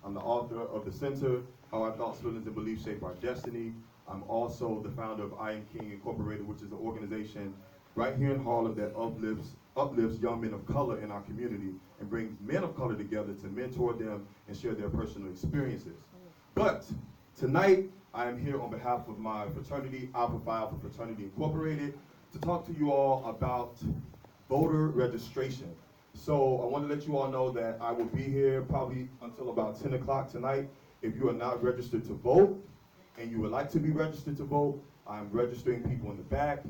I'm the author of The Center, How Our Thoughts, Feelings, and Beliefs Shape Our Destiny. I'm also the founder of I Am King Incorporated, which is an organization right here in Harlem that uplifts young men of color in our community and brings men of color together to mentor them and share their personal experiences. But tonight, I am here on behalf of my fraternity, Alpha Phi Alpha Fraternity Incorporated, to talk to you all about voter registration. So I want to let you all know that I will be here probably until about 10 o'clock tonight. If you are not registered to vote and you would like to be registered to vote, I'm registering people in the back.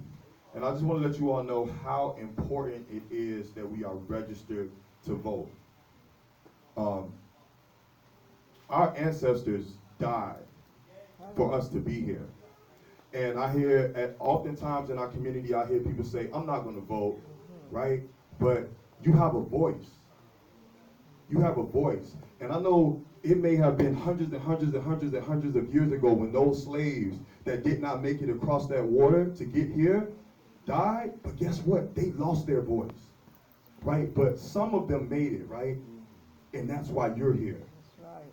And I just want to let you all know how important it is that we are registered to vote. Our ancestors died for us to be here. And I hear, oftentimes in our community, I hear people say, I'm not going to vote, right? But you have a voice. You have a voice. And I know it may have been hundreds and hundreds and hundreds and hundreds of years ago when those slaves that did not make it across that water to get here died, but guess what? They lost their voice, right? But some of them made it, right? And that's why you're here. That's right.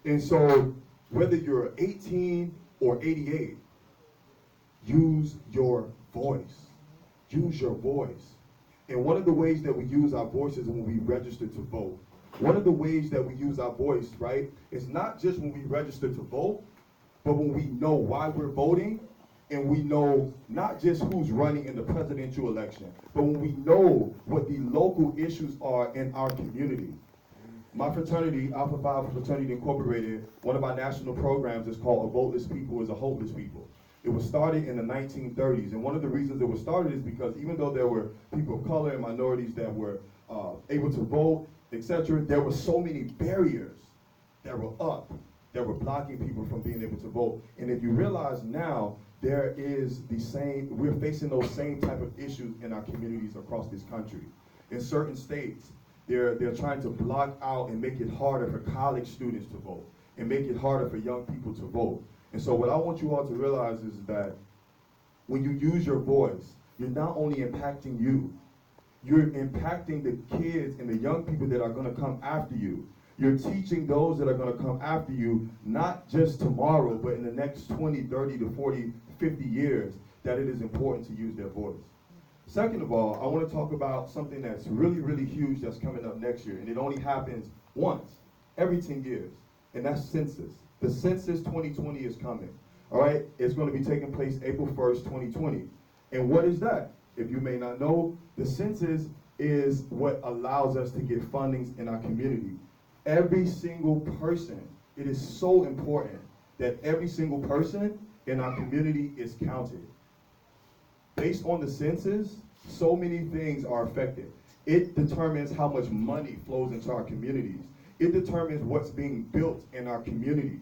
And so whether you're 18 or 88, use your voice. Use your voice. And one of the ways that we use our voices when we register to vote. One of the ways that we use our voice, right, is not just when we register to vote, but when we know why we're voting, and we know not just who's running in the presidential election, but when we know what the local issues are in our community. My fraternity, Alpha Phi Alpha Fraternity Incorporated, one of our national programs is called A Voteless People is a Hopeless People. It was started in the 1930s, and one of the reasons it was started is because even though there were people of color and minorities that were able to vote, etc., there were so many barriers that were up, that were blocking people from being able to vote. And if you realize now, there is we're facing those same type of issues in our communities across this country. In certain states, they're trying to block out and make it harder for college students to vote, and make it harder for young people to vote. And so what I want you all to realize is that when you use your voice, you're not only impacting you, you're impacting the kids and the young people that are going to come after you. You're teaching those that are going to come after you, not just tomorrow, but in the next 20, 30 to 40, 50 years, that it is important to use their voice. Second of all, I want to talk about something that's really, really huge that's coming up next year, and it only happens once every 10 years, and that's census. The Census 2020 is coming, all right? It's going to be taking place April 1st, 2020. And what is that? If you may not know, the census is what allows us to get fundings in our community. Every single person, it is so important that every single person in our community is counted. Based on the census, so many things are affected. It determines how much money flows into our communities. It determines what's being built in our communities.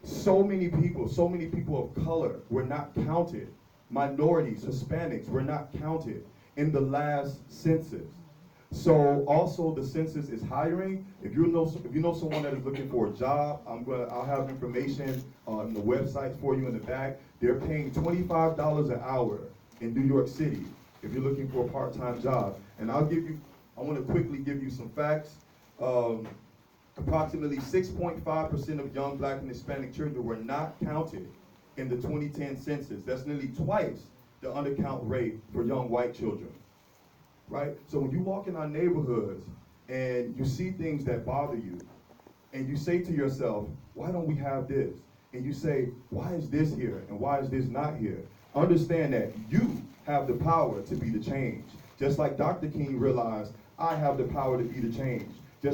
So many people of color were not counted. Minorities, Hispanics were not counted in the last census. So also the census is hiring. If you know someone that is looking for a job, I'll have information on the website for you in the back. They're paying $25 an hour in New York City if you're looking for a part-time job. And I want to quickly give you some facts. Approximately 6.5% of young Black and Hispanic children were not counted in the 2010 census. That's nearly twice the undercount rate for young white children, right? So when you walk in our neighborhoods and you see things that bother you, and you say to yourself, why don't we have this? And you say, why is this here and why is this not here? Understand that you have the power to be the change. Just like Dr. King realized, I have the power to be the change.